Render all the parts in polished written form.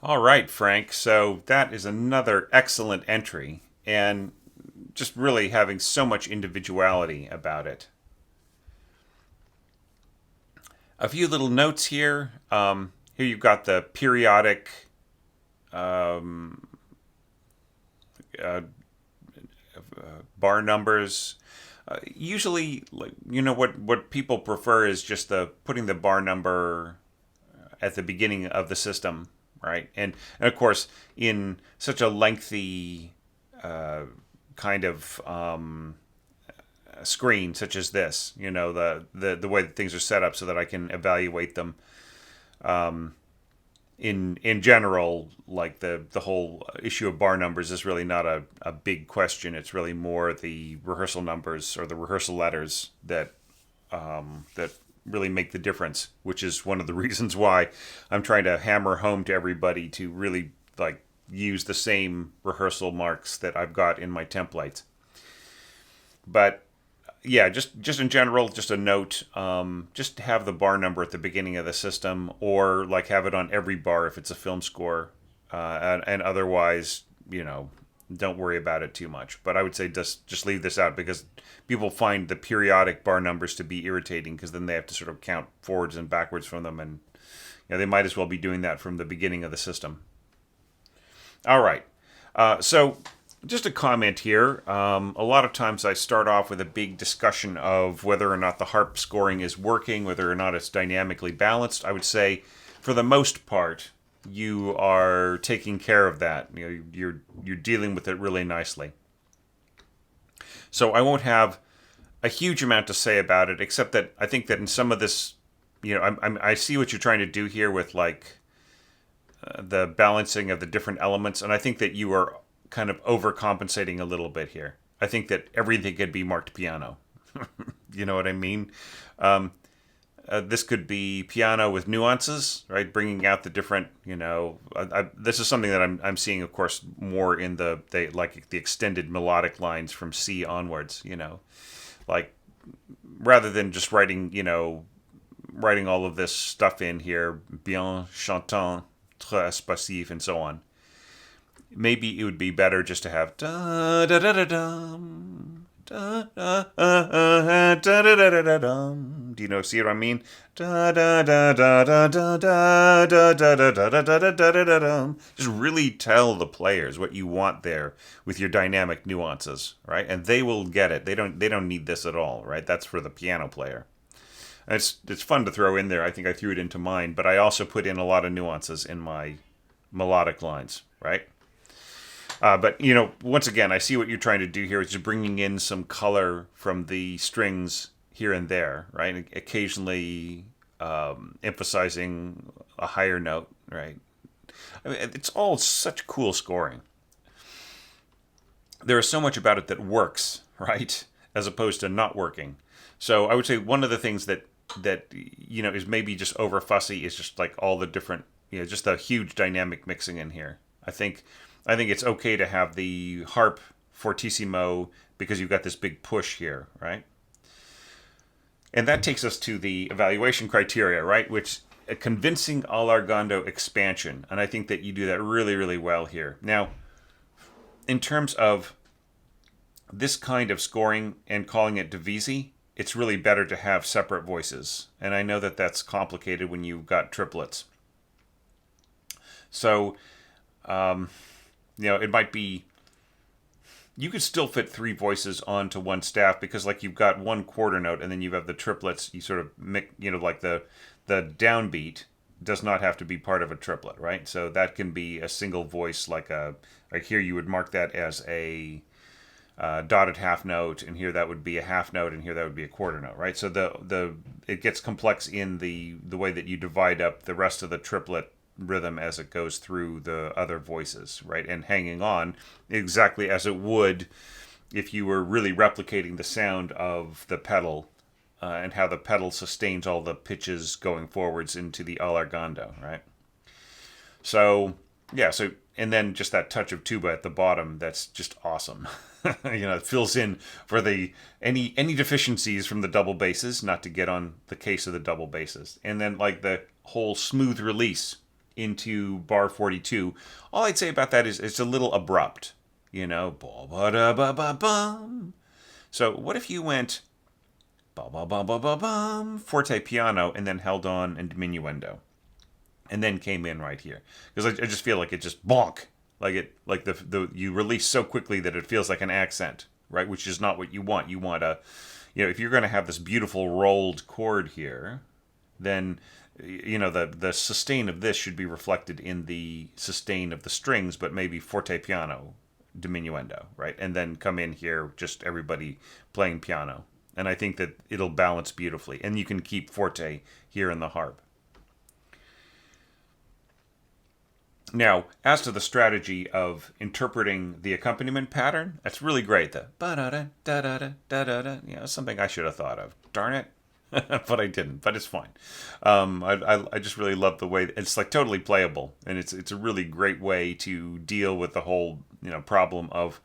All right, Frank. So that is another excellent entry, and just really having so much individuality about it. A few little notes here. Here you've got the periodic uh, bar numbers. Usually, like, what people prefer is just the putting the bar number at the beginning of the system, right? And of course, in such a lengthy kind of screen such as this, the way that things are set up so that I can evaluate them. In general, like the whole issue of bar numbers is really not a big question. It's really more the rehearsal numbers or the rehearsal letters that really make the difference, which is one of the reasons why I'm trying to hammer home to everybody to really like use the same rehearsal marks that I've got in my templates. But yeah, just in general, just a note. Just have the bar number at the beginning of the system, or like have it on every bar if it's a film score, and otherwise, don't worry about it too much. But I would say just leave this out because people find the periodic bar numbers to be irritating because then they have to sort of count forwards and backwards from them, and they might as well be doing that from the beginning of the system. All right. So just a comment here. A lot of times I start off with a big discussion of whether or not the harp scoring is working, whether or not it's dynamically balanced. I would say, for the most part, you are taking care of that. You're dealing with it really nicely. So I won't have a huge amount to say about it, except that I think that in some of this, I see what you're trying to do here with like the balancing of the different elements, and I think that you are kind of overcompensating a little bit here. I think that everything could be marked piano. You know what I mean? This could be piano with nuances, right? Bringing out the different, this is something that I'm seeing, of course, more in like the extended melodic lines from C onwards. Like rather than just writing all of this stuff in here, bien chantant, très expressif, and so on. Maybe it would be better just to have da da da da dum. Da, da, da, da, da, da, da, dum. Do you see what I mean? Da da da da da da da da da da da da da da da da dum. Just really tell the players what you want there with your dynamic nuances, right? And they will get it. They don't need this at all, right? That's for the piano player. And it's fun to throw in there. I think I threw it into mine, but I also put in a lot of nuances in my melodic lines, right? But once again, I see what you're trying to do here, which is bringing in some color from the strings here and there, right? Occasionally emphasizing a higher note, right? I mean, it's all such cool scoring. There is so much about it that works, right, as opposed to not working. So I would say one of the things that is maybe just over fussy is just like all the different, just the huge dynamic mixing in here. I think it's okay to have the harp fortissimo because you've got this big push here, right? And that takes us to the evaluation criteria, right? Which a convincing allargando expansion, and I think that you do that really, really well here. Now, in terms of this kind of scoring and calling it divisi, it's really better to have separate voices. And I know that that's complicated when you've got triplets. So, it might be you could still fit three voices onto one staff because like you've got one quarter note and then you have the triplets. You sort of mix, like the downbeat does not have to be part of a triplet, right? So that can be a single voice, like here you would mark that as a dotted half note, and here that would be a half note, and here that would be a quarter note, right? So the it gets complex in the way that you divide up the rest of the triplet rhythm as it goes through the other voices, right? And hanging on exactly as it would if you were really replicating the sound of the pedal and how the pedal sustains all the pitches going forwards into the allargando, right? So, yeah, and then just that touch of tuba at the bottom, that's just awesome. It fills in for the any deficiencies from the double basses, not to get on the case of the double basses. And then like the whole smooth release into bar 42. All I'd say about that is it's a little abrupt, you know. Ba-ba-da-ba-ba-bum. So what if you went ba-ba-ba-ba-ba-bum, forte piano, and then held on and diminuendo, and then came in right here? Because I just feel like it just bonk, like the you release so quickly that it feels like an accent, right? Which is not what you want. You want a, you know, if you're going to have this beautiful rolled chord here, then you know the sustain of this should be reflected in the sustain of the strings, but maybe forte piano, diminuendo, right? And then come in here, just everybody playing piano. And I think that it'll balance beautifully. And you can keep forte here in the harp. Now, as to the strategy of interpreting the accompaniment pattern, that's really great. The ba-da-da-da-da-da-da-da, you know, something I should have thought of. Darn it. But I didn't. But it's fine. I just really love the way it's like totally playable, and it's a really great way to deal with the whole, you know, problem of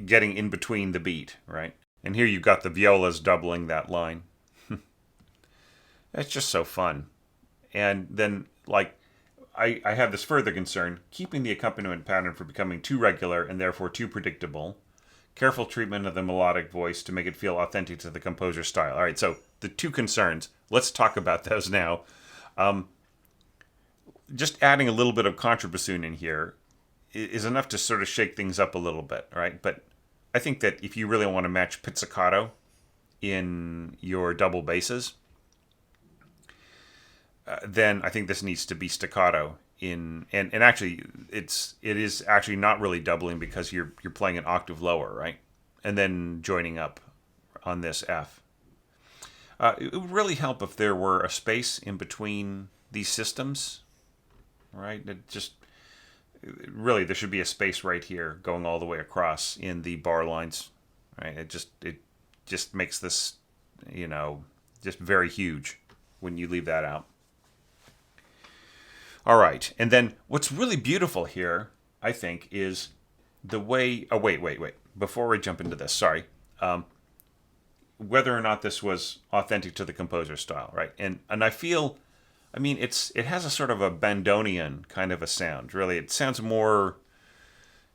getting in between the beat, right? And here you've got the violas doubling that line. It's just so fun. And then, like, I have this further concern: keeping the accompaniment pattern from becoming too regular and therefore too predictable. Careful treatment of the melodic voice to make it feel authentic to the composer's style. All right, so the two concerns. Let's talk about those now. Just adding a little bit of contrabassoon in here is enough to sort of shake things up a little bit, right? But I think that if you really want to match pizzicato in your double basses, then I think this needs to be staccato in, and actually it is actually not really doubling because you're playing an octave lower, right? And then joining up on this F. It would really help if there were a space in between these systems, right? Really, there should be a space right here going all the way across in the bar lines, right? It just makes this, you know, just very huge when you leave that out. All right, and then what's really beautiful here, I think, is the way. Oh, wait. Before I jump into this, sorry. Whether or not this was authentic to the composer's style, right? And I feel, I mean, it has a sort of a bandonian kind of a sound. Really, it sounds more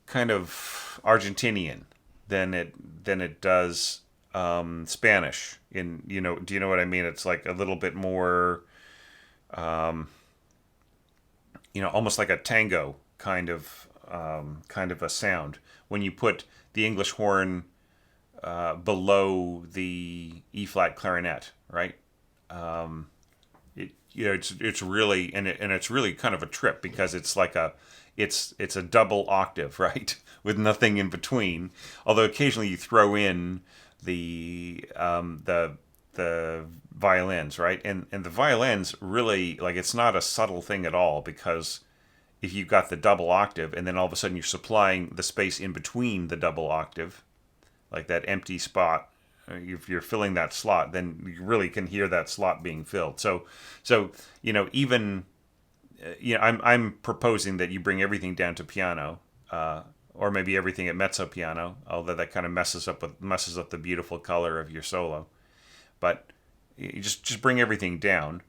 kind of Argentinian than it does Spanish. In, you know, do you know what I mean? It's like a little bit more. You know, almost like a tango kind of a sound when you put the English horn below the E flat clarinet, right? You know, it's really and it's really kind of a trip because it's like it's a double octave, right, with nothing in between. Although occasionally you throw in the violins, right? And the violins really, like, it's not a subtle thing at all, because if you've got the double octave and then all of a sudden you're supplying the space in between the double octave, like that empty spot, if you're filling that slot, then you really can hear that slot being filled. So you know, even you know, I'm proposing that you bring everything down to piano, or maybe everything at mezzo piano, although that kind of messes up the beautiful color of your solo. But you just bring everything down.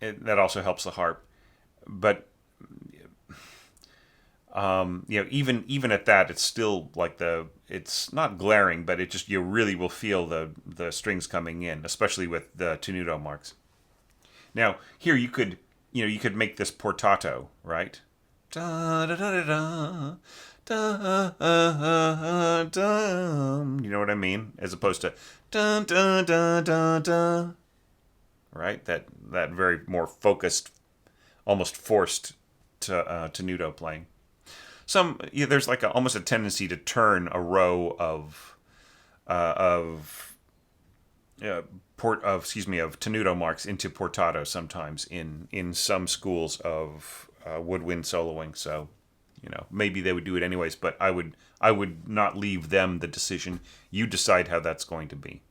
That also helps the harp. But you know, even at that, it's still like it's not glaring, but it just, you really will feel the strings coming in, especially with the tenuto marks. Now here you could make this portato, right? Da da da da da da da. You know what I mean? As opposed to dun dun dun dun dun. Right? That very more focused, almost forced tenuto playing. There's like almost a tendency to turn a row of tenuto marks into portato sometimes in some schools of woodwind soloing. So, you know, maybe they would do it anyways, but I would not leave them the decision. You decide how that's going to be.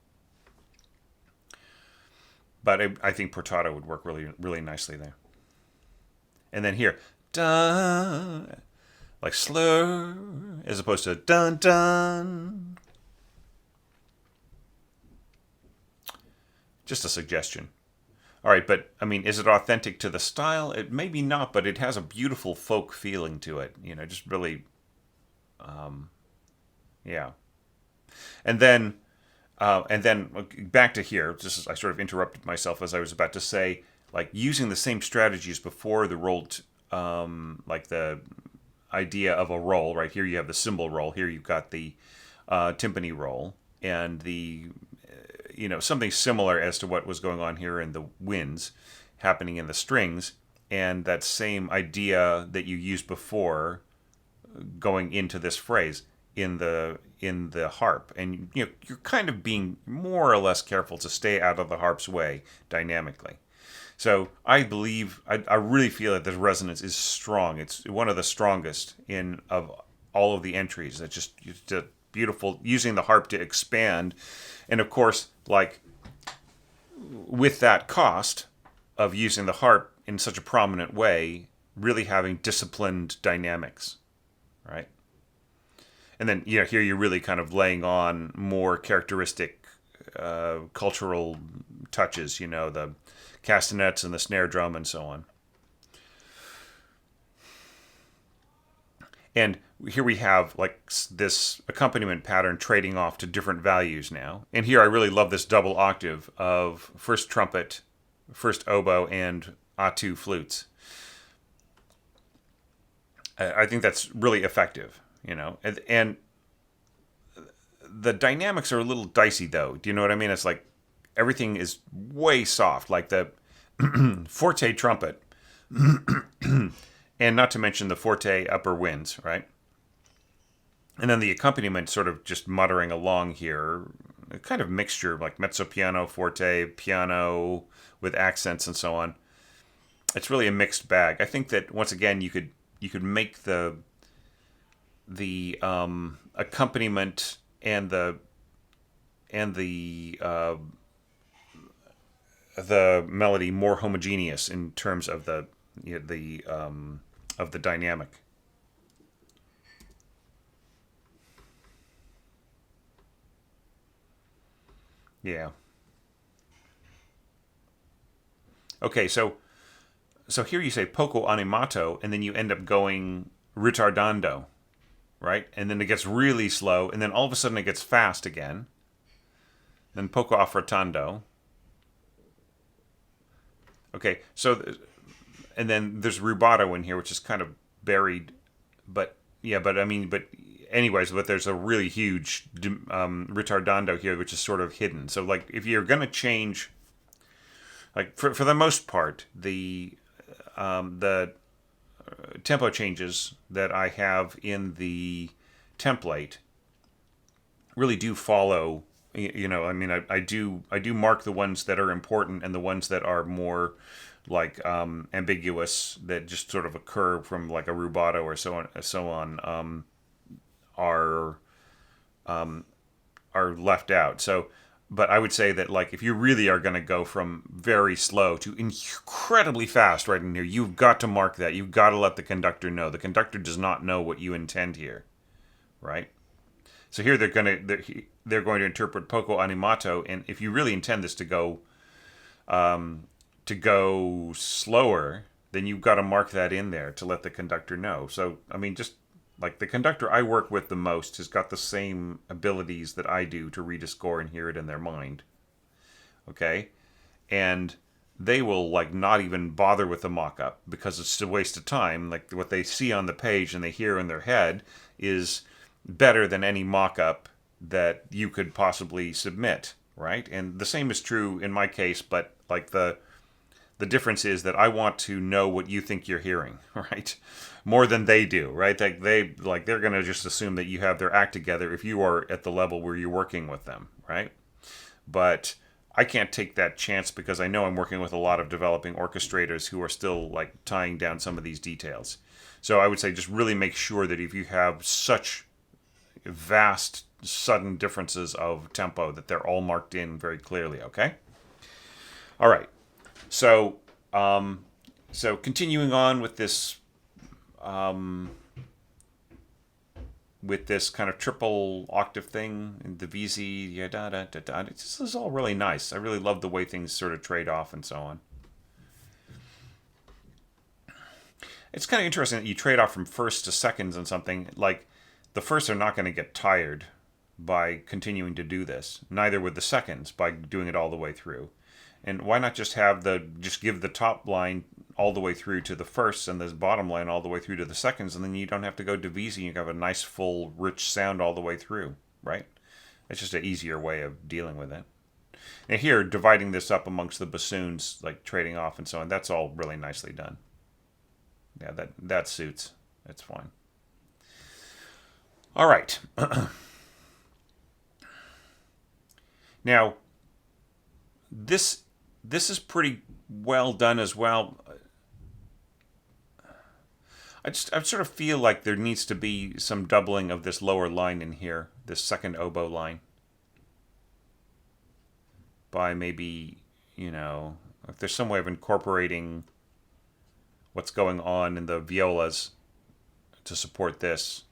But I think portato would work really, really nicely there. And then here, dun, like slur, as opposed to dun dun. Just a suggestion. All right, but I mean, is it authentic to the style? It maybe not, but it has a beautiful folk feeling to it. Just really, yeah. And then, back to here. Just I sort of interrupted myself as I was about to say, like using the same strategies before the roll, like the idea of a roll. Right here, you have the cymbal roll. Here, you've got the timpani roll, and the something similar as to what was going on here in the winds happening in the strings, and that same idea that you used before going into this phrase in the harp. And you're kind of being more or less careful to stay out of the harp's way dynamically. So I believe, I really feel that this resonance is strong. It's one of the strongest in of all of the entries. It's just beautiful, using the harp to expand. And of course, like with that cost of using the harp in such a prominent way, really having disciplined dynamics, right? And then here you're really kind of laying on more characteristic cultural touches, the castanets and the snare drum and so on. And here we have like this accompaniment pattern trading off to different values now. And here I really love this double octave of first trumpet, first oboe, and A2 flutes. I think that's really effective, and the dynamics are a little dicey though. Do you know what I mean? It's like everything is way soft, like the forte trumpet, and not to mention the forte upper winds, right? And then the accompaniment sort of just muttering along here, a kind of mixture like mezzo piano, forte, piano with accents and so on. It's really a mixed bag. I think that once again you could make the accompaniment and the melody more homogeneous in terms of the dynamic. Yeah. Okay, so here you say poco animato, and then you end up going ritardando, right? And then it gets really slow, and then all of a sudden it gets fast again. Then poco affrettando. Okay, and then there's rubato in here, which is kind of buried, but yeah, but anyways, but there's a really huge ritardando here, which is sort of hidden. So like, if you're gonna change, like for the most part, the tempo changes that I have in the template really do follow. I mean, I do mark the ones that are important and the ones that are more like ambiguous, that just sort of occur from like a rubato or so on, are left out. So, but I would say that like if you really are going to go from very slow to incredibly fast right in here, you've got to mark that. You've got to let the conductor know. The conductor does not know what you intend here, right? So here they're going to interpret poco animato, and if you really intend this to go slower, then you've got to mark that in there to let the conductor know. So I mean, just like the conductor I work with the most has got the same abilities that I do to read a score and hear it in their mind. Okay, and they will like not even bother with the mock-up because it's a waste of time. Like what they see on the page and they hear in their head is better than any mock-up that you could possibly submit, right? And the same is true in my case, but like the difference is that I want to know what you think you're hearing, right? More than they do, right? They're going to just assume that you have their act together if you are at the level where you're working with them, right? But I can't take that chance because I know I'm working with a lot of developing orchestrators who are still like tying down some of these details. So I would say just really make sure that if you have such vast, sudden differences of tempo, that they're all marked in very clearly, okay? All right. So continuing on with this kind of triple octave thing, and the VZ, this is all really nice. I really love the way things sort of trade off and so on. It's kind of interesting that you trade off from firsts to seconds and something. Like, the firsts are not going to get tired by continuing to do this. Neither would the seconds by doing it all the way through. And why not just give the top line all the way through to the firsts and the bottom line all the way through to the seconds, and then you don't have to go divising. You have a nice, full, rich sound all the way through, right? It's just an easier way of dealing with it. And here, dividing this up amongst the bassoons, like trading off and so on, that's all really nicely done. Yeah, that suits. It's fine. All right. Now, this is pretty well done as well. I sort of feel like there needs to be some doubling of this lower line in here, this second oboe line, by maybe, if there's some way of incorporating what's going on in the violas to support this,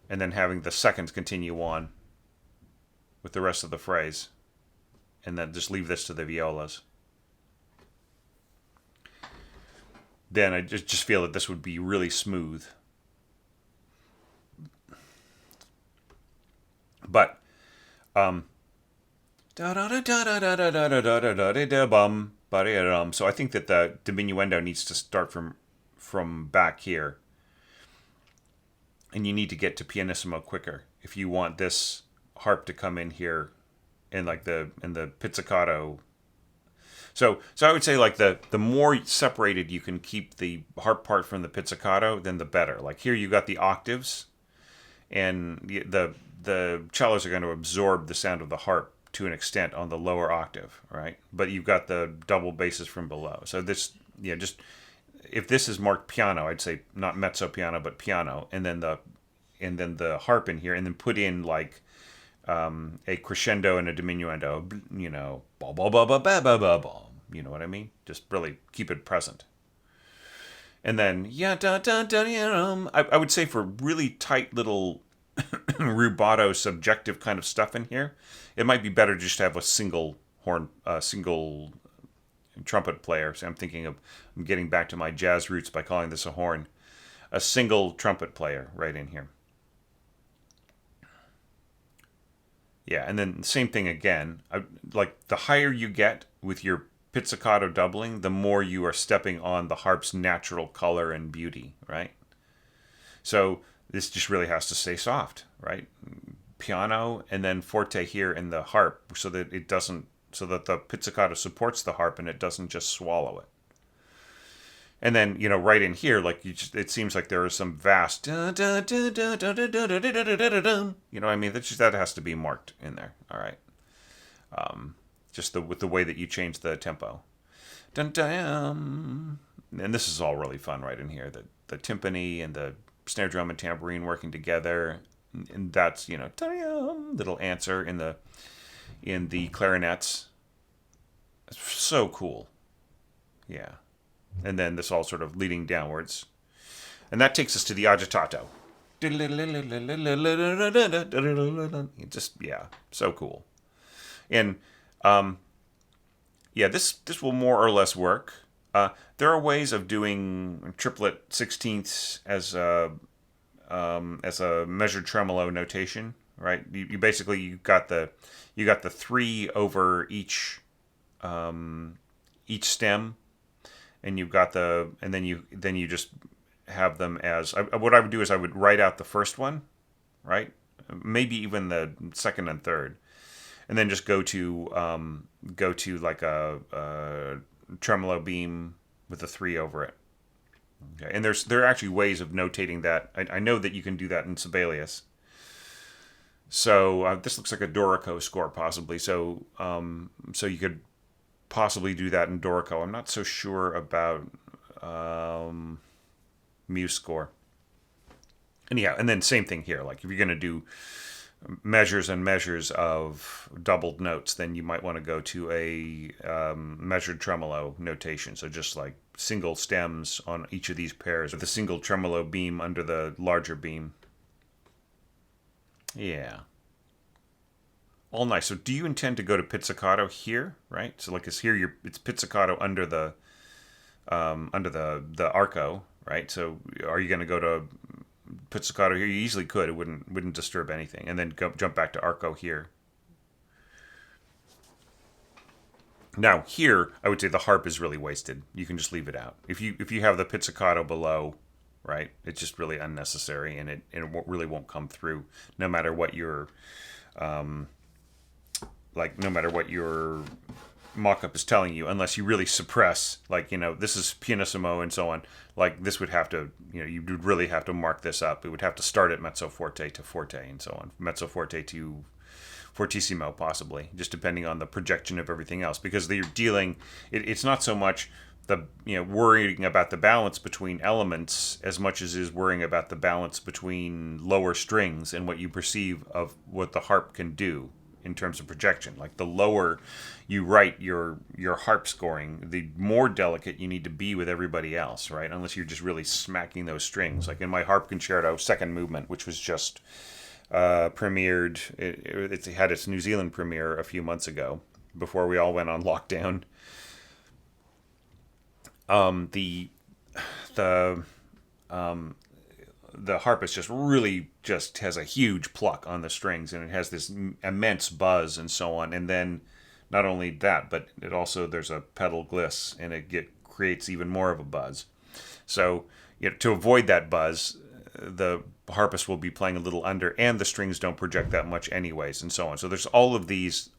and then having the seconds continue on with the rest of the phrase, and then just leave this to the violas. Then I just feel that this would be really smooth. But so I think that the diminuendo needs to start from back here, and you need to get to pianissimo quicker if you want this harp to come in here in the pizzicato. So I would say, like, the more separated you can keep the harp part from the pizzicato, then the better. Like, here you got the octaves, and the cellos are going to absorb the sound of the harp to an extent on the lower octave, right? But you've got the double basses from below. So this, just if this is marked piano, I'd say not mezzo piano but piano, and then the harp in here, and then put in like a crescendo and a diminuendo, ba ba ba ba ba ba ba ba. You know what I mean? Just really keep it present. And then I would say for really tight little rubato subjective kind of stuff in here, it might be better just to have a single trumpet player. So I'm getting back to my jazz roots by calling this a horn. A single trumpet player right in here. Yeah, and then same thing again. Like, the higher you get with your pizzicato doubling, the more you are stepping on the harp's natural color and beauty, right? So this just really has to stay soft, right? Piano and then forte here in the harp, so that the pizzicato supports the harp and it doesn't just swallow it. And then, right in here, like, it seems like there is some vast, what I mean? That has to be marked in there. All right. Just with the way that you change the tempo. And this is all really fun right in here. The timpani and the snare drum and tambourine working together, and that's little answer in the clarinets. It's so cool. Yeah. And then this all sort of leading downwards. And that takes us to the agitato. So cool. And, this will more or less work. There are ways of doing triplet sixteenths as a measured tremolo notation, right? You basically, you got the 3 over each stem, and you've got and then you just have them as, what I would do is I would write out the first one, right? Maybe even the second and third, and then just go to like a tremolo beam with a 3 over it. Okay, and there are actually ways of notating that. I know that you can do that in Sibelius. So this looks like a Dorico score possibly. So you could possibly do that in Dorico. I'm not so sure about Muse score. Anyhow, and then same thing here. Like, if you're going to do measures and measures of doubled notes, then you might want to go to a measured tremolo notation. So just like single stems on each of these pairs with a single tremolo beam under the larger beam. Yeah. All nice. So do you intend to go to pizzicato here, right? So like, it's here, it's pizzicato under the under the arco, right? So are you going to go to pizzicato here? You easily could. It wouldn't disturb anything, and then jump back to arco here. Now here, I would say the harp is really wasted. You can just leave it out. If you have the pizzicato below, right, it's just really unnecessary, and it really won't come through, no matter what your no matter what your mock-up is telling you, unless you really suppress, like, this is pianissimo and so on. Like, this would have to, you would really have to mark this up. It would have to start at mezzo forte to forte and so on, mezzo forte to fortissimo, possibly, just depending on the projection of everything else, because you're dealing, it's not so much the worrying about the balance between elements as much as is worrying about the balance between lower strings and what you perceive of what the harp can do in terms of projection. Like, the lower you write your harp scoring, the more delicate you need to be with everybody else, right? Unless you're just really smacking those strings. Like in my harp concerto second movement, which was just premiered, it had its New Zealand premiere a few months ago before we all went on lockdown. The harp is just really just has a huge pluck on the strings, and it has this immense buzz and so on. And then not only that, but it also, there's a pedal gliss, and it creates even more of a buzz. So to avoid that buzz, the harpist will be playing a little under, and the strings don't project that much anyways, and so on. So there's all of these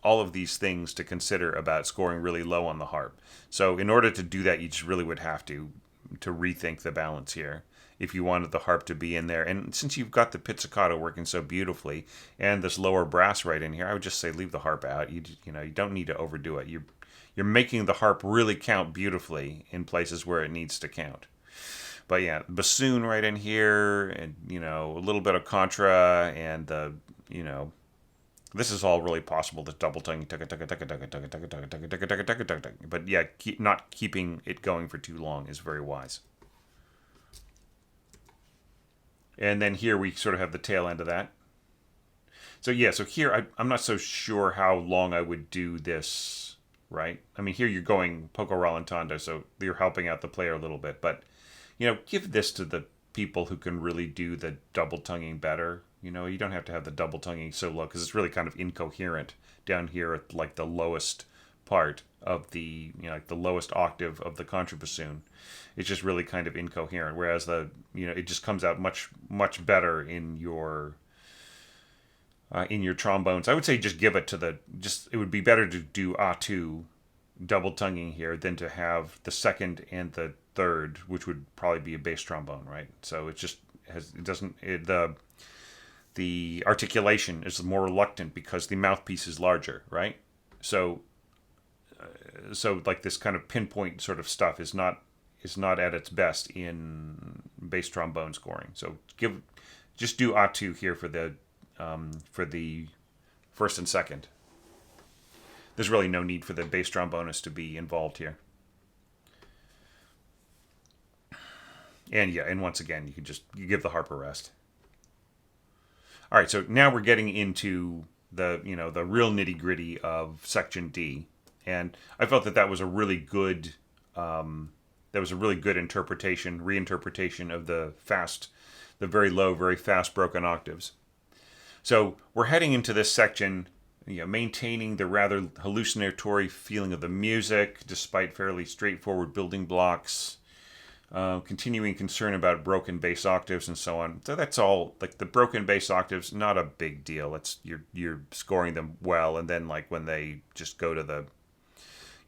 things to consider about scoring really low on the harp. So in order to do that, you just really would have to rethink the balance here if you wanted the harp to be in there. And since you've got the pizzicato working so beautifully and this lower brass right in here, I would just say leave the harp out. You don't need to overdo it. You're making the harp really count beautifully in places where it needs to count. But yeah, bassoon right in here, and a little bit of contra, and this is all really possible. The double tongue, but yeah, not keeping it going for too long is very wise. And then here we sort of have the tail end of that. So yeah, so here I'm not so sure how long I would do this, right? I mean, here you're going poco rallentando, so you're helping out the player a little bit, but give this to the people who can really do the double tonguing better. You don't have to have the double tonguing so low, because it's really kind of incoherent down here at like the lowest part of the, like the lowest octave of the contrabassoon. It's just really kind of incoherent. Whereas it just comes out much, much better in your trombones. I would say just give it to it would be better to do A2 double tonguing here than to have the second and the third, which would probably be a bass trombone, right? So the articulation is more reluctant because the mouthpiece is larger, right? So like this kind of pinpoint sort of stuff is not at its best in bass trombone scoring. So just do A2 here for the first and second. There's really no need for the bass trombonist to be involved here. And yeah, and once again, you give the harp a rest. All right, so now we're getting into the real nitty gritty of section D, and I felt that was a really good reinterpretation of the very low, very fast broken octaves. So we're heading into this section, maintaining the rather hallucinatory feeling of the music despite fairly straightforward building blocks. Continuing concern about broken bass octaves and so on. So that's all. Like the broken bass octaves, not a big deal. You're scoring them well, and then like when they just go to the,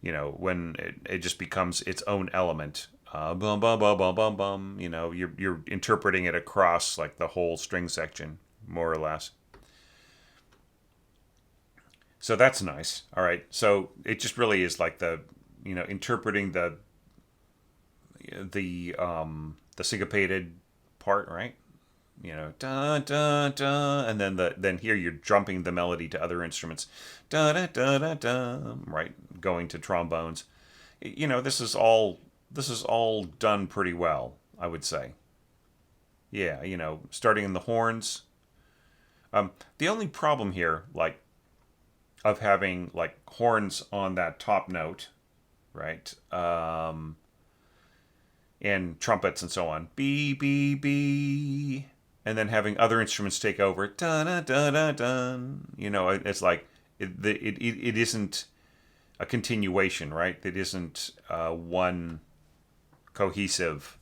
when it just becomes its own element. Bum bum bum bum bum bum. You're interpreting it across like the whole string section, more or less. So that's nice. All right. So it just really is like the, interpreting the syncopated part, right? Da da da, and then here you're jumping the melody to other instruments, da da da da da, right? Going to trombones. This is all done pretty well, I would say. Yeah, starting in the horns. The only problem here, like, of having like horns on that top note, right? and trumpets and so on. B, B, B. And then having other instruments take over. Dun, dun, dun, dun, dun. It's like it isn't a continuation, right? It isn't one cohesive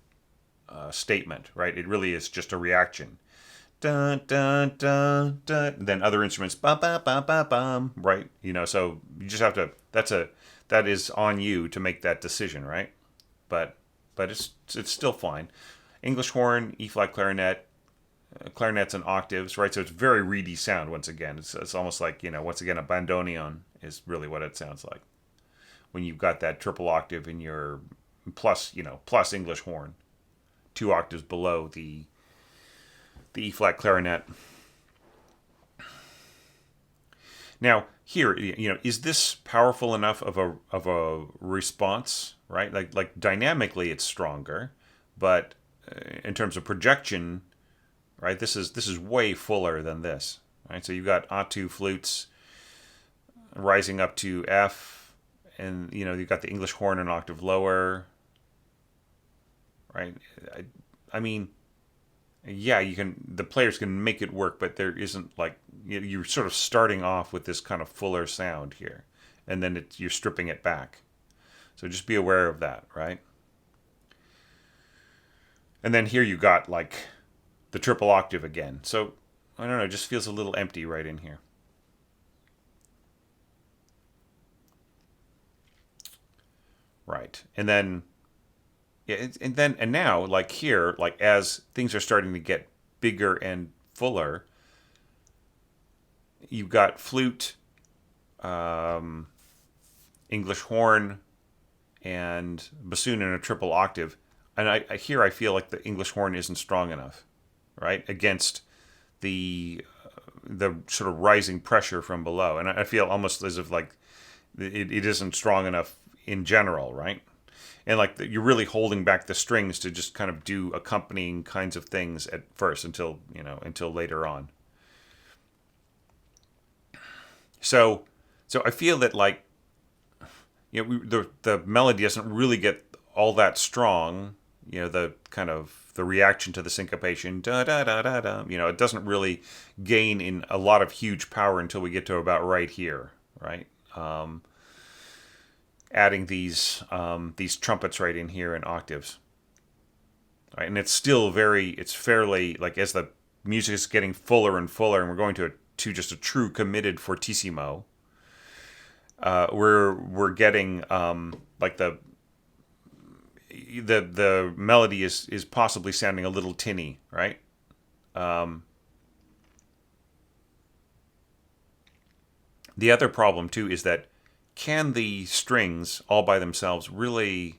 statement, right? It really is just a reaction. Dun, dun, dun, dun. Then other instruments, bum, bum, bum, bum, bum, right? So you just have to. That is on you to make that decision, right? But it's still fine. English horn, E flat clarinet, clarinets and octaves, right? So it's very reedy sound. Once again, it's almost like once again a bandoneon is really what it sounds like when you've got that triple octave in your plus English horn, 2 octaves below the E flat clarinet. Now here, is this powerful enough of a response, right? Like dynamically, it's stronger, but in terms of projection, right? This is way fuller than this, right? So you've got A2 flutes rising up to F, and you've got the English horn an octave lower, right? I mean, yeah, the players can make it work, but there isn't like you're sort of starting off with this kind of fuller sound here, and then you're stripping it back. So just be aware of that, right? And then here you got like the triple octave again. So I don't know, it just feels a little empty right in here. Right. And then and now like here, like as things are starting to get bigger and fuller, you've got flute, English horn, and bassoon in a triple octave. And I feel like the English horn isn't strong enough, right, against the sort of rising pressure from below. And I feel almost as if like it isn't strong enough in general, right? And like you're really holding back the strings to just kind of do accompanying kinds of things at first until later on. So I feel that like the melody doesn't really get all that strong. The kind of the reaction to the syncopation, da da da da da. It doesn't really gain in a lot of huge power until we get to about right here, right? Adding these trumpets right in here in octaves, right? And it's fairly like as the music is getting fuller and fuller, and we're going to just a true committed fortissimo. We're getting like the melody is possibly sounding a little tinny, right? The other problem too is that can the strings all by themselves really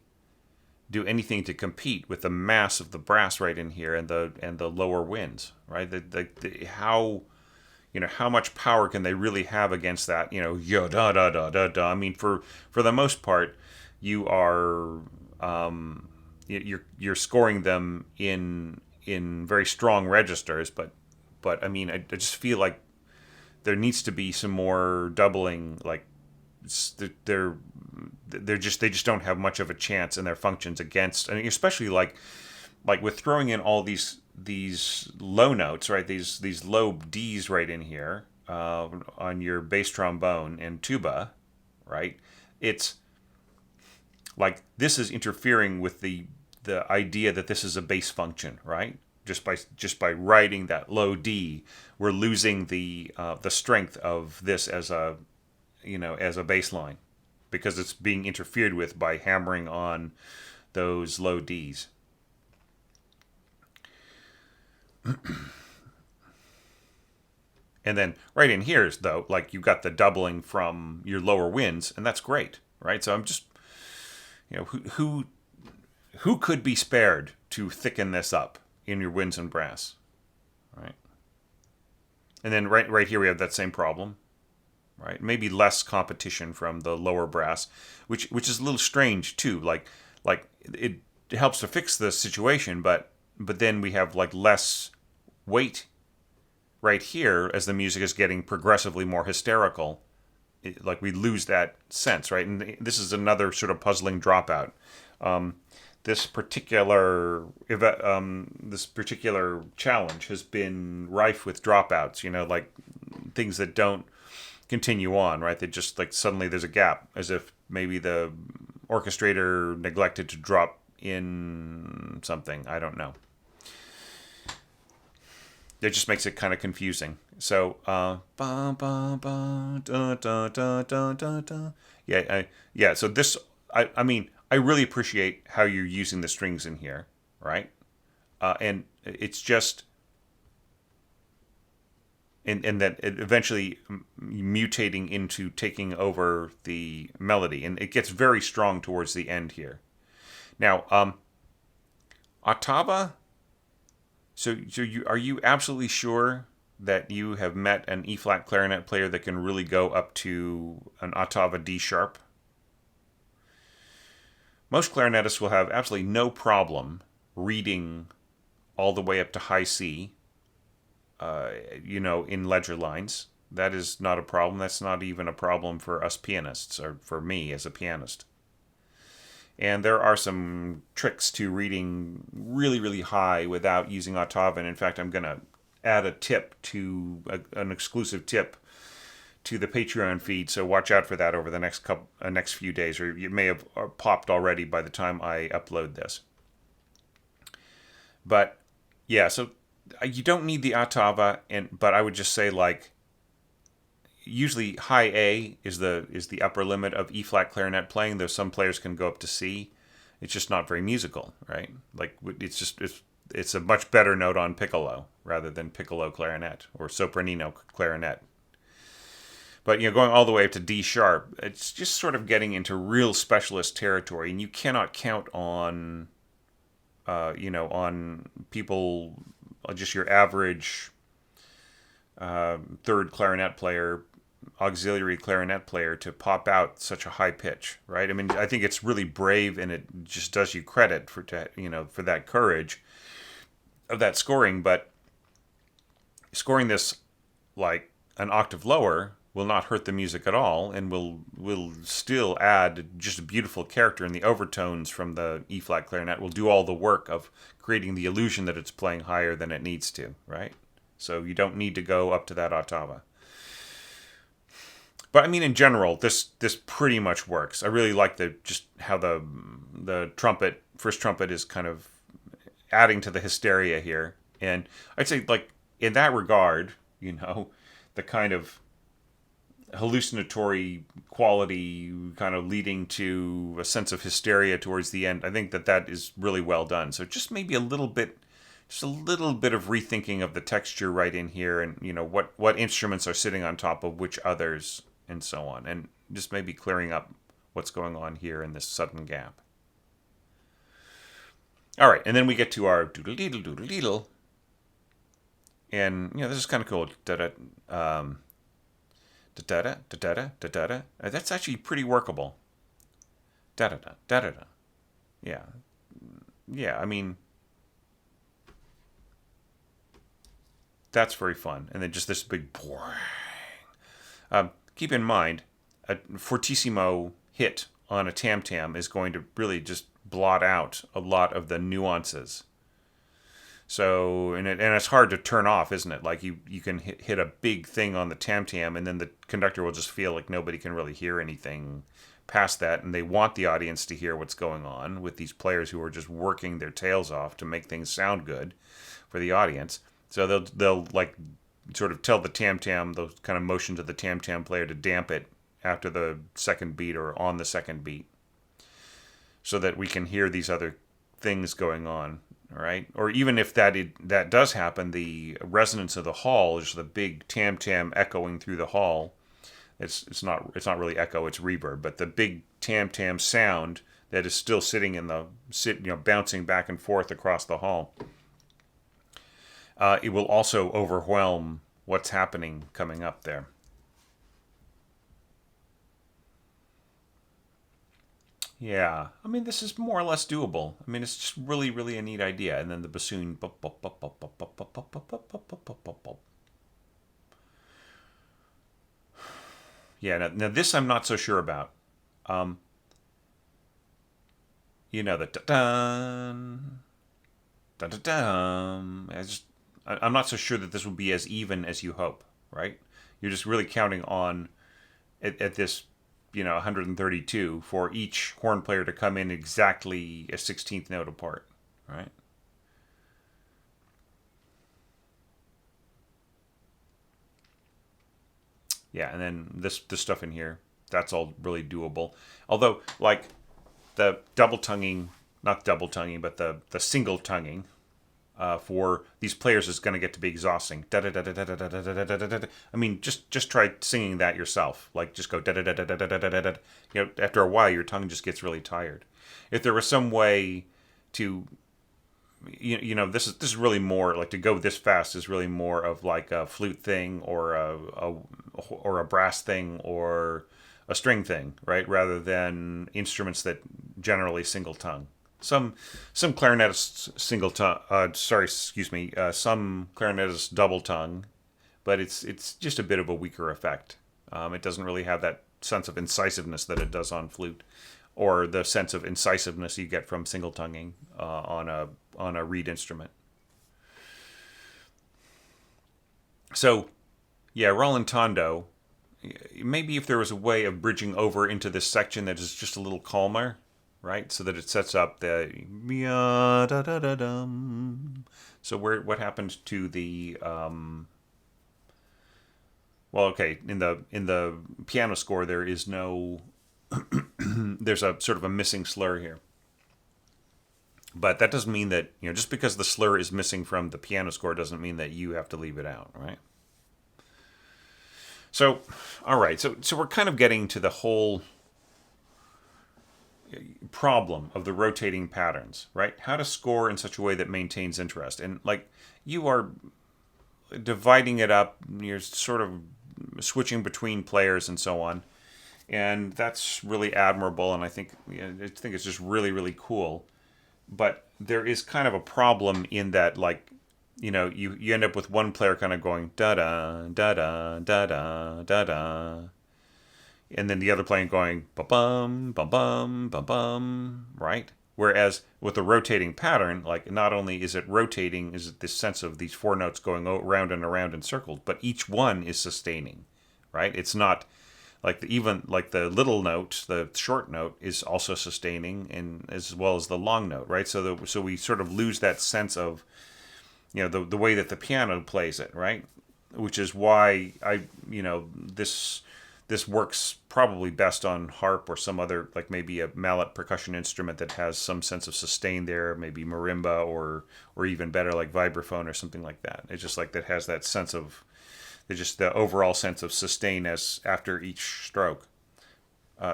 do anything to compete with the mass of the brass right in here and the lower winds, right? How much power can they really have against that? Yo da da da da da. I mean, for the most part, you are you're scoring them in very strong registers, but I mean, I just feel like there needs to be some more doubling, like. They just don't have much of a chance in their functions against, and especially like with throwing in all these low notes, right? These low D's right in here on your bass trombone and tuba, right? It's like this is interfering with the idea that this is a bass function, right? Just by writing that low D, we're losing the strength of this as a bass line, because it's being interfered with by hammering on those low Ds. And then right in here, though, like you've got the doubling from your lower winds, and that's great, right? So I'm just, who could be spared to thicken this up in your winds and brass, right? And then right here we have that same problem. Right, maybe less competition from the lower brass, which is a little strange too. Like it helps to fix the situation, but then we have like less weight right here as the music is getting progressively more hysterical. Like we lose that sense, right? And this is another sort of puzzling dropout. this particular challenge has been rife with dropouts. Like things that don't continue on, right? They just like suddenly there's a gap, as if maybe the orchestrator neglected to drop in something. I don't know. It just makes it kind of confusing. So, yeah. So this, I mean, I really appreciate how you're using the strings in here, right? And it's just, and that it eventually mutating into taking over the melody, and it gets very strong towards the end here. Now, ottava. So are you absolutely sure that you have met an E flat clarinet player that can really go up to an ottava D sharp? Most clarinetists will have absolutely no problem reading all the way up to high C, in ledger lines. That is not a problem. That's not even a problem for us pianists, or for me as a pianist. And there are some tricks to reading really, really high without using ottava. And in fact, I'm going to add a tip an exclusive tip to the Patreon feed. So watch out for that over the next few days, or it may have popped already by the time I upload this. But yeah, so you don't need the ottava, but I would just say, like, usually high A is the upper limit of E flat clarinet playing, though some players can go up to C. It's just not very musical, right? Like it's a much better note on piccolo rather than piccolo clarinet or sopranino clarinet. But going all the way up to D sharp, it's just sort of getting into real specialist territory, and you cannot count on on people, just your average third clarinet player, auxiliary clarinet player, to pop out such a high pitch, right? I mean, I think it's really brave, and it just does you credit for that courage of that scoring. But scoring this like an octave lower will not hurt the music at all, and will still add just a beautiful character, and the overtones from the E flat clarinet will do all the work of creating the illusion that it's playing higher than it needs to, right? So you don't need to go up to that ottava. But I mean, in general, this pretty much works. I really like just how the first trumpet is kind of adding to the hysteria here, and I'd say, like, in that regard, the kind of hallucinatory quality kind of leading to a sense of hysteria towards the end, I think that is really well done. So just maybe a little bit of rethinking of the texture right in here, and what instruments are sitting on top of which others, and so on, and just maybe clearing up what's going on here in this sudden gap. All right, and then we get to our doodle-deedle, doodle-deedle, and this is kind of cool. Da-da, da-da, da-da, da-da. That's actually pretty workable. Da-da-da, da-da-da. Yeah. I mean, that's very fun. And then just this big boing. Keep in mind, a fortissimo hit on a tam-tam is going to really just blot out a lot of the nuances. So, and it's hard to turn off, isn't it? Like, you can hit a big thing on the tam-tam, and then the conductor will just feel like nobody can really hear anything past that, and they want the audience to hear what's going on with these players who are just working their tails off to make things sound good for the audience. So they'll like sort of tell the tam-tam, those kind of motion to the tam-tam player to damp it after the second beat or on the second beat, so that we can hear these other things going on. All right, or even if that does happen, the resonance of the hall is the big tam-tam echoing through the hall. It's not really echo, it's reverb, but the big tam-tam sound that is still sitting bouncing back and forth across the hall. It will also overwhelm what's happening coming up there. Yeah, I mean, this is more or less doable. I mean, it's just really, really a neat idea. And then the bassoon. Yeah, now this I'm not so sure about. You know the dun dun dun dun. I'm not so sure that this will be as even as you hope, right? You're just really counting on at this, 132 for each horn player to come in exactly a 16th note apart, right? Yeah, and then this stuff in here, that's all really doable. Although, like the double tonguing, not double tonguing, but the single tonguing for these players is going to get to be exhausting. I mean, just try singing that yourself. Like, just go da da da da da da da da. After a while, your tongue just gets really tired. If there was some way to, this is really more like to go this fast is really more of like a flute thing or a brass thing or a string thing, right? Rather than instruments that generally single tongue. Some clarinetists single tongue. Sorry, excuse me. Some clarinetists double tongue, but it's just a bit of a weaker effect. It doesn't really have that sense of incisiveness that it does on flute, or the sense of incisiveness you get from single tonguing on a reed instrument. So, yeah, Rolantando. Maybe if there was a way of bridging over into this section that is just a little calmer, right? So that it sets up the so what happened to the well, okay, in the piano score there is no there's a sort of a missing slur here. But that doesn't mean that, just because the slur is missing from the piano score doesn't mean that you have to leave it out, right? So, all right, so we're kind of getting to the whole problem of the rotating patterns, right? How to score in such a way that maintains interest. And like you are dividing it up, you're sort of switching between players and so on. And that's really admirable, and I think it's just really really cool. But there is kind of a problem in that, like, you end up with one player kind of going da da da da da da da da, and then the other player going bum bum bum bum bum bum, right? Whereas with the rotating pattern, like, not only is it rotating, is it this sense of these four notes going around and around in circles, but each one is sustaining, right? It's not like even like the little note, the short note is also sustaining, and as well as the long note, right? So we sort of lose that sense of, the way that the piano plays it, right? Which is why this works probably best on harp or some other, like maybe a mallet percussion instrument that has some sense of sustain there, maybe marimba or even better like vibraphone or something like that. It's just like that has that sense of just the overall sense of sustain as after each stroke.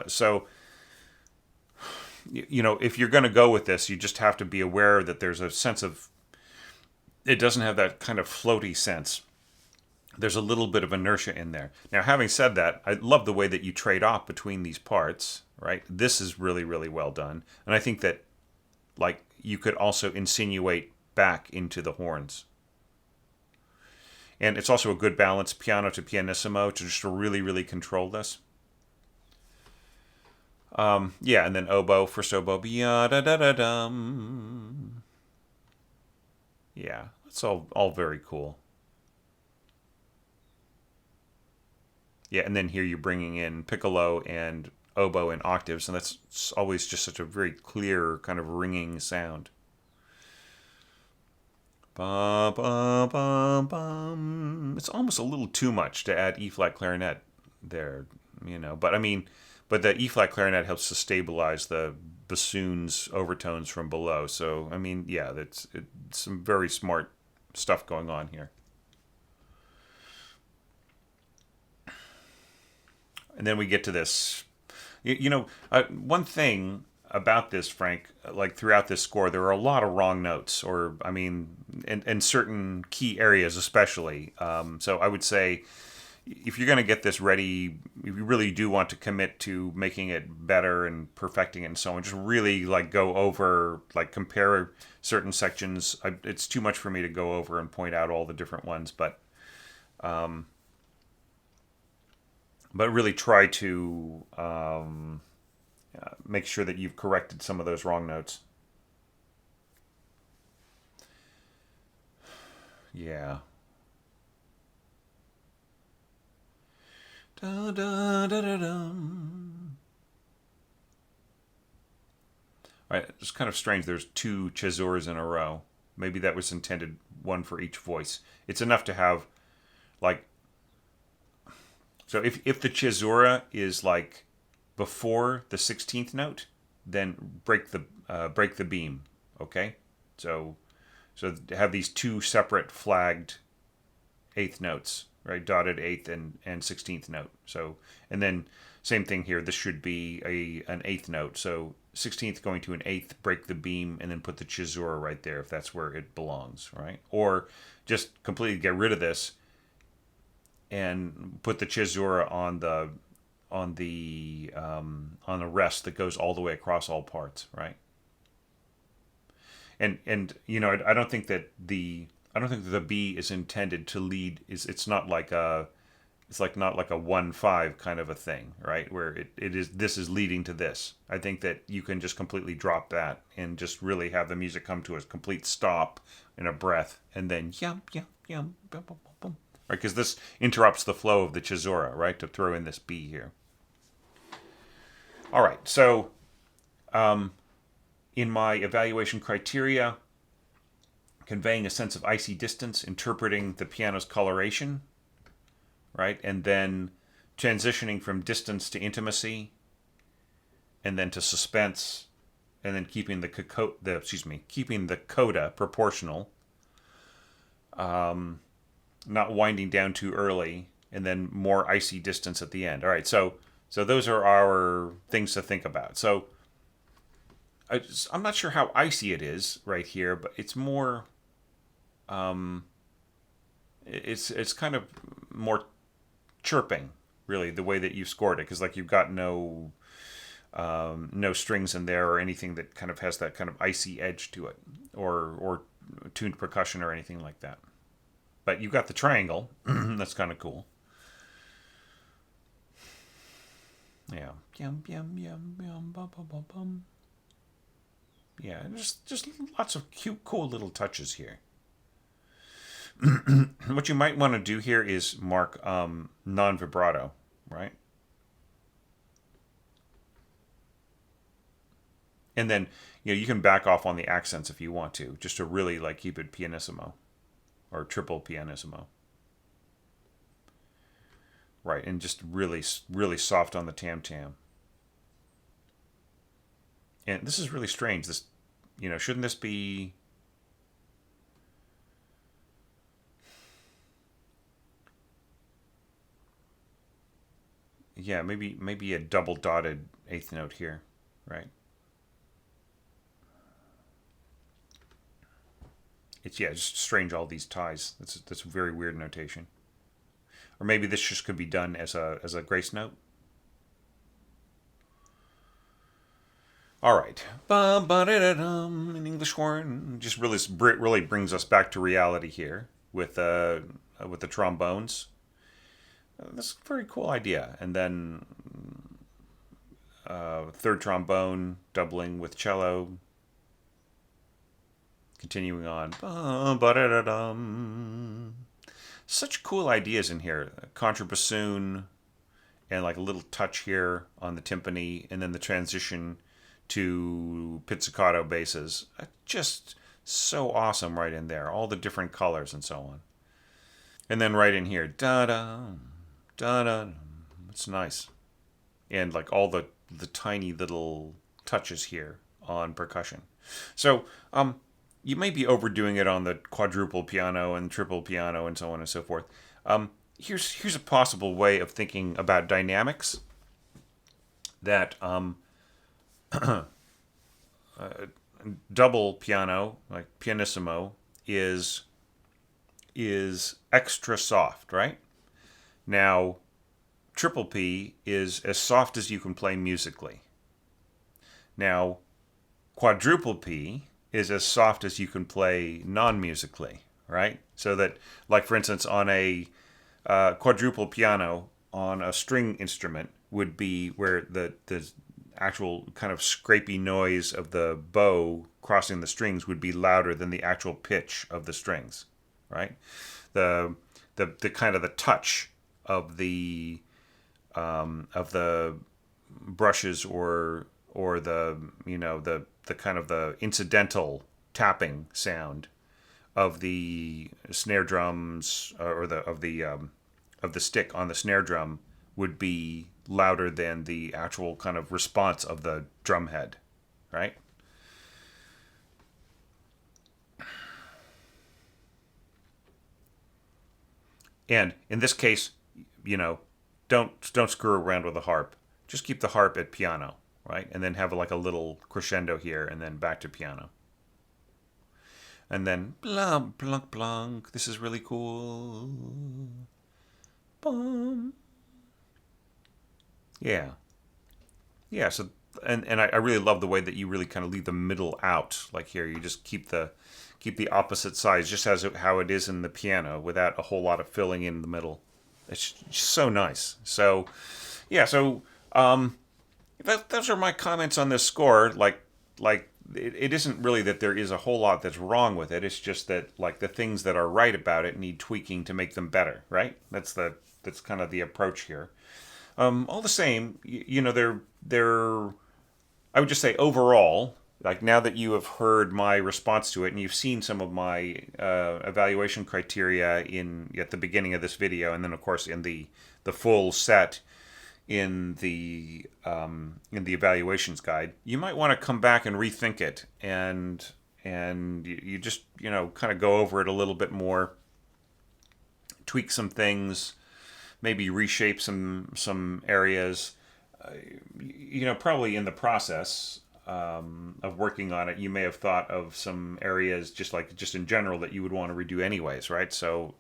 So if you're going to go with this, you just have to be aware that there's a sense of, it doesn't have that kind of floaty sense. There's a little bit of inertia in there. Now, having said that, I love the way that you trade off between these parts, right? This is really, really well done. And I think that, like, you could also insinuate back into the horns. And it's also a good balance, piano to pianissimo, to just really, really control this. Yeah, and then oboe, first oboe, da da da dum. Yeah, it's all very cool. Yeah, and then here you're bringing in piccolo and oboe in octaves, and that's always just such a very clear kind of ringing sound. Bum, bum, bum, bum. It's almost a little too much to add E flat clarinet there, but the E flat clarinet helps to stabilize the bassoon's overtones from below. So yeah, it's some very smart stuff going on here. And then we get to this. One thing about this, Frank, like throughout this score, there are a lot of wrong notes, or in certain key areas especially. So I would say, if you're going to get this ready, if you really do want to commit to making it better and perfecting it and so on, just really like go over, like compare certain sections. It's too much for me to go over and point out all the different ones, but really try to make sure that you've corrected some of those wrong notes. Yeah. Da, da, da, da, da. All right, it's kind of strange. There's two cesures in a row. Maybe that was intended one for each voice. It's enough to have like so if the cesura is like before the 16th note, then break the beam. Okay, so have these two separate flagged eighth notes, right? Dotted eighth and 16th note. So and then same thing here. This should be an eighth note. So 16th going to an eighth, break the beam, and then put the cesura right there if that's where it belongs, right? Or just completely get rid of this and put the cesura on the rest that goes all the way across all parts, right? And you know, I don't think that the B is intended to lead. It's not like a it's like not like a 1-5 kind of a thing, right? Where it is this is leading to this. I think that you can just completely drop that and just really have the music come to a complete stop in a breath, and then yum yum yum bum, bum, bum, bum. Right? Because this interrupts the flow of the cesura, right? To throw in this B here. All right, so in my evaluation criteria, conveying a sense of icy distance, interpreting the piano's coloration, right? And then transitioning from distance to intimacy, and then to suspense, and then keeping keeping the coda proportional, not winding down too early, and then more icy distance at the end. All right, so those are our things to think about. So I'm not sure how icy it is right here, but it's more. It's kind of more chirping, really, the way that you scored it, because like you've got no strings in there or anything that kind of has that kind of icy edge to it, or tuned percussion or anything like that. But you've got the triangle. That's kind of cool. Yeah. Yum yum yum yum bum bum bum bum. Yeah, just lots of cute, cool little touches here. What you might want to do here is mark non-vibrato, right? And then you can back off on the accents if you want to, just to really like keep it pianissimo or triple pianissimo, right? And just really really soft on the tam tam. And this is really strange. This, shouldn't this be? Yeah, maybe a double dotted eighth note here, right? It's just strange all these ties. That's a very weird notation. Or maybe this just could be done as a grace note. All right, an English horn just really brings us back to reality here with the trombones. That's a very cool idea. And then third trombone doubling with cello, continuing on. Such cool ideas in here. Contrabassoon and like a little touch here on the timpani, and then the transition to pizzicato basses. Just so awesome right in there. All the different colors and so on. And then right in here, da da da da. It's nice. And like all the tiny little touches here on percussion. So you may be overdoing it on the quadruple piano and triple piano and so on and so forth. Here's a possible way of thinking about dynamics that double piano, like pianissimo, is extra soft, right? Now, triple P is as soft as you can play musically. Now, quadruple P is as soft as you can play non-musically, right? So that, like for instance, on a quadruple piano on a string instrument would be where the actual kind of scrapey noise of the bow crossing the strings would be louder than the actual pitch of the strings, right? The the kind of the touch of the brushes or the the kind of the incidental tapping sound of the snare drums or the stick on the snare drum would be louder than the actual kind of response of the drum head, right? And in this case, you know, don't screw around with the harp. Just keep the harp at piano, right? And then have like a little crescendo here, and then back to piano, and then blunk blunk blunk. This is really cool. Bum. Yeah, yeah. So and I really love the way that you really kind of leave the middle out. Like here, you just keep the opposite sides just as how it is in the piano without a whole lot of filling in the middle. It's just so nice. So yeah, so those are my comments on this score. Like it isn't really that there is a whole lot that's wrong with it. It's just that like the things that are right about it need tweaking to make them better. Right? That's kind of the approach here. All the same, they're I would just say overall, like now that you have heard my response to it and you've seen some of my evaluation criteria in at the beginning of this video, and then of course in the full set in the evaluations guide, you might want to come back and rethink it and you just kind of go over it a little bit more, tweak some things, maybe reshape some areas. Probably in the process of working on it, you may have thought of some areas just in general that you would want to redo anyways, right? So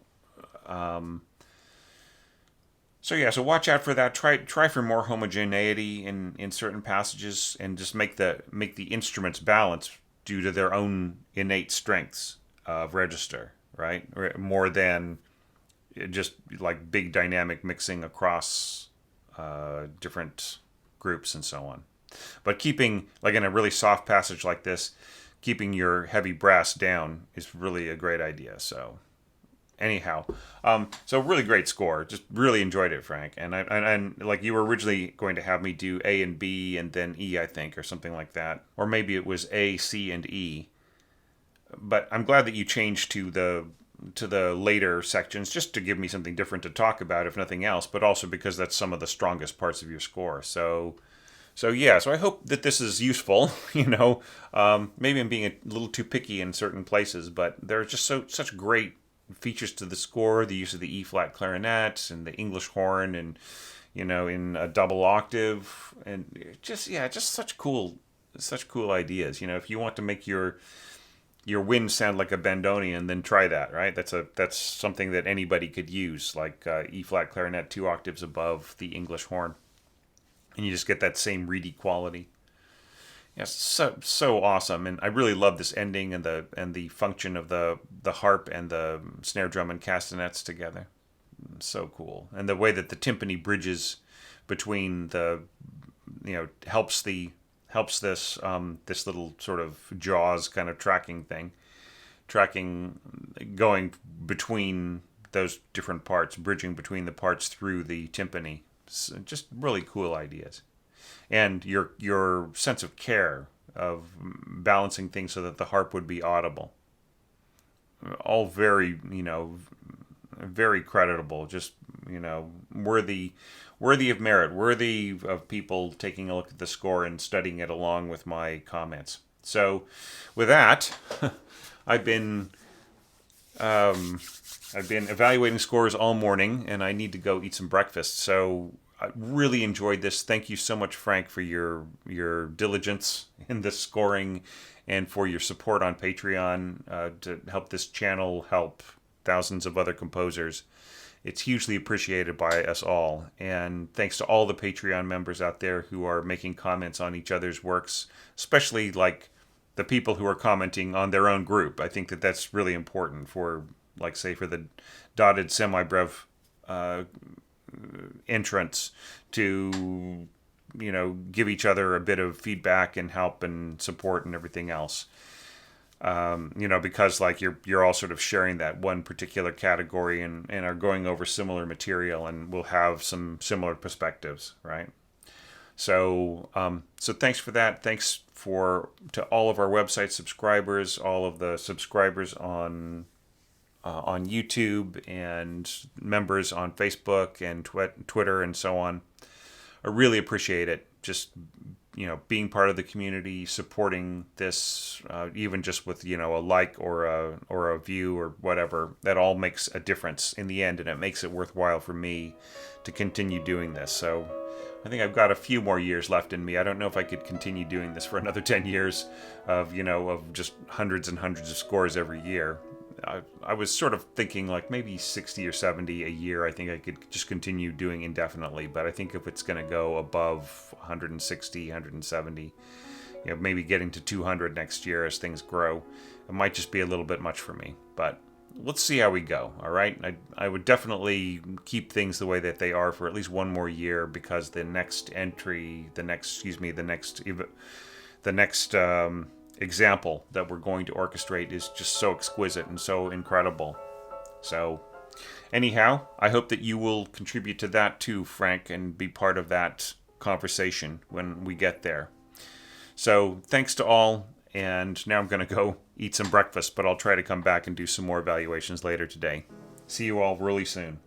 watch out for that. Try for more homogeneity in certain passages, and just make the instruments balance due to their own innate strengths of register, right? More than just like big dynamic mixing across different groups and so on. But keeping, like in a really soft passage like this, keeping your heavy brass down is really a great idea. So anyhow, so really great score. Just really enjoyed it, Frank. And like you were originally going to have me do A and B and then E, I think, or something like that, or maybe it was A, C, and E. But I'm glad that you changed to the later sections just to give me something different to talk about, if nothing else, but also because that's some of the strongest parts of your score. So yeah, so I hope that this is useful. Maybe I'm being a little too picky in certain places, but there are just such great features to the score. The use of the E flat clarinet and the English horn, and in a double octave, and just such cool ideas. If you want to make your wind sound like a bandonian, then try that, right? That's something that anybody could use, like E flat clarinet 2 octaves above the English horn, and you just get that same reedy quality. Yes, so awesome, and I really love this ending and the function of the harp and the snare drum and castanets together. So cool, and the way that the timpani bridges between helps this this little sort of jaws kind of tracking going between those different parts, bridging between the parts through the timpani. So just really cool ideas, and your sense of care of balancing things so that the harp would be audible. All very very creditable. Just worthy of merit, worthy of people taking a look at the score and studying it along with my comments. So, with that, I've been evaluating scores all morning, and I need to go eat some breakfast. So I really enjoyed this. Thank you so much, Frank, for your diligence in this scoring, and for your support on Patreon to help this channel help thousands of other composers. It's hugely appreciated by us all. And thanks to all the Patreon members out there who are making comments on each other's works, especially like the people who are commenting on their own group. I think that that's really important for, like, say, for the dotted semibrev entrance to give each other a bit of feedback and help and support and everything else. Because like you're all sort of sharing that one particular category and are going over similar material and will have some similar perspectives, right? So thanks for that. Thanks to all of our website subscribers, all of the subscribers on YouTube and members on Facebook and Twitter and so on. I really appreciate it. Just being part of the community, supporting this, even just with a like or a view or whatever. That all makes a difference in the end, and it makes it worthwhile for me to continue doing this. So I think I've got a few more years left in me. I don't know if I could continue doing this for another 10 years of just hundreds and hundreds of scores every year. I was sort of thinking like maybe 60 or 70 a year. I think I could just continue doing indefinitely. But I think if it's going to go above 160, 170, maybe getting to 200 next year as things grow, it might just be a little bit much for me. But let's see how we go. All right. I would definitely keep things the way that they are for at least one more year, because the next example that we're going to orchestrate is just so exquisite and so incredible. So anyhow, I hope that you will contribute to that too, Frank, and be part of that conversation when we get there. So thanks to all, and now I'm going to go eat some breakfast, but I'll try to come back and do some more evaluations later today. See you all really soon.